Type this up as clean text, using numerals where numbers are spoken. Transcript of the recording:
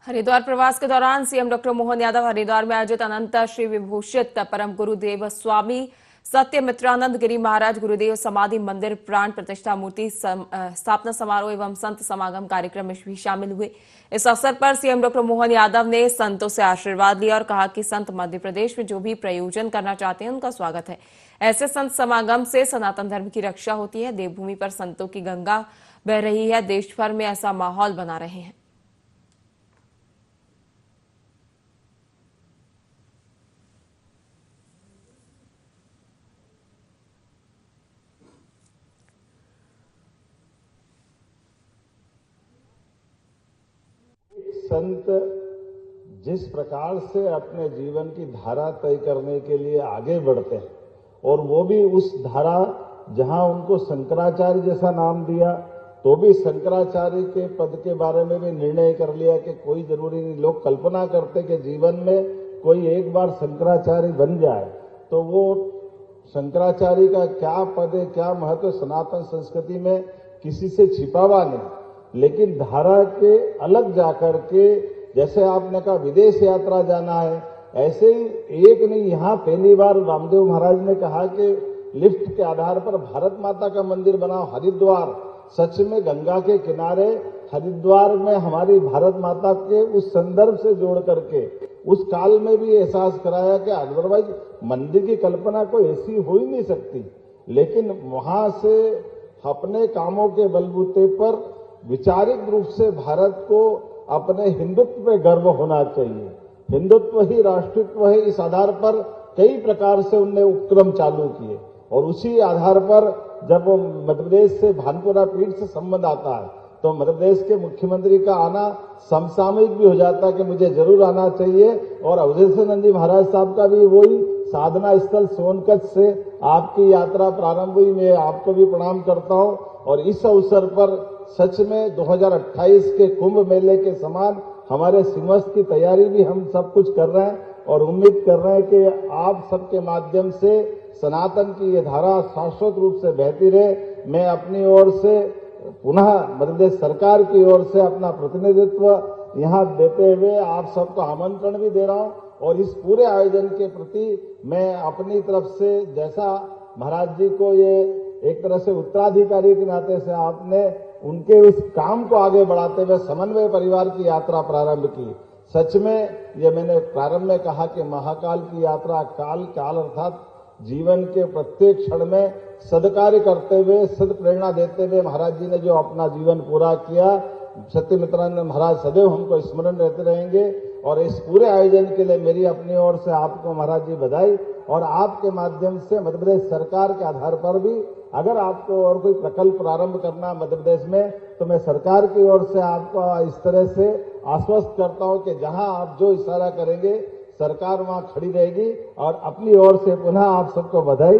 हरिद्वार प्रवास के दौरान सीएम डॉक्टर मोहन यादव हरिद्वार में आयोजित अनंत श्री विभूषित परम गुरुदेव स्वामी सत्यमित्रानंद गिरी महाराज गुरुदेव समाधि मंदिर प्राण प्रतिष्ठा मूर्ति स्थापना समारोह एवं संत समागम कार्यक्रम में भी शामिल हुए। इस अवसर पर सीएम डॉक्टर मोहन यादव ने संतों से आशीर्वाद लिया और कहा कि संत मध्य प्रदेश में जो भी प्रयोजन करना चाहते हैं उनका स्वागत है। ऐसे संत समागम से सनातन धर्म की रक्षा होती है। देवभूमि पर संतों की गंगा बह रही है। देश भर में ऐसा माहौल बना रहे हैं। संत जिस प्रकार से अपने जीवन की धारा तय करने के लिए आगे बढ़ते हैं और वो भी उस धारा जहां उनको शंकराचार्य जैसा नाम दिया तो भी शंकराचार्य के पद के बारे में भी निर्णय कर लिया कि कोई जरूरी नहीं। लोग कल्पना करते कि जीवन में कोई एक बार शंकराचार्य बन जाए तो वो शंकराचार्य का क्या पद है, क्या महत्व सनातन संस्कृति में किसी से छिपावा नहीं। लेकिन धारा के अलग जाकर के, जैसे आपने कहा विदेश यात्रा जाना है, ऐसे ही एक नहीं, यहाँ पहली बार रामदेव महाराज ने कहा कि लिफ्ट के आधार पर भारत माता का मंदिर बनाओ। हरिद्वार सच में गंगा के किनारे हरिद्वार में हमारी भारत माता के उस संदर्भ से जोड़ करके उस काल में भी एहसास कराया कि अदरवाइज मंदिर की कल्पना कोई ऐसी हो ही नहीं सकती। लेकिन वहां से अपने कामों के बलबूते पर विचारिक रूप से भारत को अपने हिंदुत्व पे गर्व होना चाहिए। हिंदुत्व ही राष्ट्रत्व है। इस आधार पर कई प्रकार से उनने उपक्रम चालू किए और उसी आधार पर जब मध्य प्रदेश से भानपुरा पीठ से संबंध आता है तो मध्य प्रदेश के मुख्यमंत्री का आना समसामयिक भी हो जाता है कि मुझे जरूर आना चाहिए। और अवधेशानंद जी महाराज साहब का भी वही साधना स्थल सोनकच्छ से आपकी यात्रा प्रारंभ हुई। मैं आपको भी प्रणाम करता हूं और इस अवसर पर सच में 2028 के कुंभ मेले के समान हमारे सिमस्त की तैयारी भी हम सब कुछ कर रहे हैं और उम्मीद कर रहे हैं कि आप सबके माध्यम से सनातन की ये धारा शाश्वत रूप से बहती रहे। मैं अपनी ओर से पुनः मध्य प्रदेश सरकार की ओर से अपना प्रतिनिधित्व यहाँ देते हुए आप सबको आमंत्रण भी दे रहा हूँ और इस पूरे आयोजन के प्रति मैं अपनी तरफ से, जैसा महाराज जी को ये एक तरह से उत्तराधिकारी के नाते से आपने उनके उस काम को आगे बढ़ाते हुए समन्वय परिवार की यात्रा प्रारंभ की। सच में ये मैंने प्रारंभ में कहा कि महाकाल की यात्रा, काल अर्थात जीवन के प्रत्येक क्षण में सदकार्य करते हुए, सद प्रेरणा देते हुए महाराज जी ने जो अपना जीवन पूरा किया, सत्यमित्रानंद महाराज सदैव हमको स्मरण रहते रहेंगे। और इस पूरे आयोजन के लिए मेरी अपनी ओर से आपको महाराज जी बधाई और आपके माध्यम से मध्य प्रदेश सरकार के आधार पर भी अगर आपको और कोई प्रकल्प प्रारंभ करना मध्य प्रदेश में तो मैं सरकार की ओर से आपको इस तरह से आश्वस्त करता हूं कि जहां आप जो इशारा करेंगे सरकार वहां खड़ी रहेगी। और अपनी ओर से पुनः आप सबको बधाई।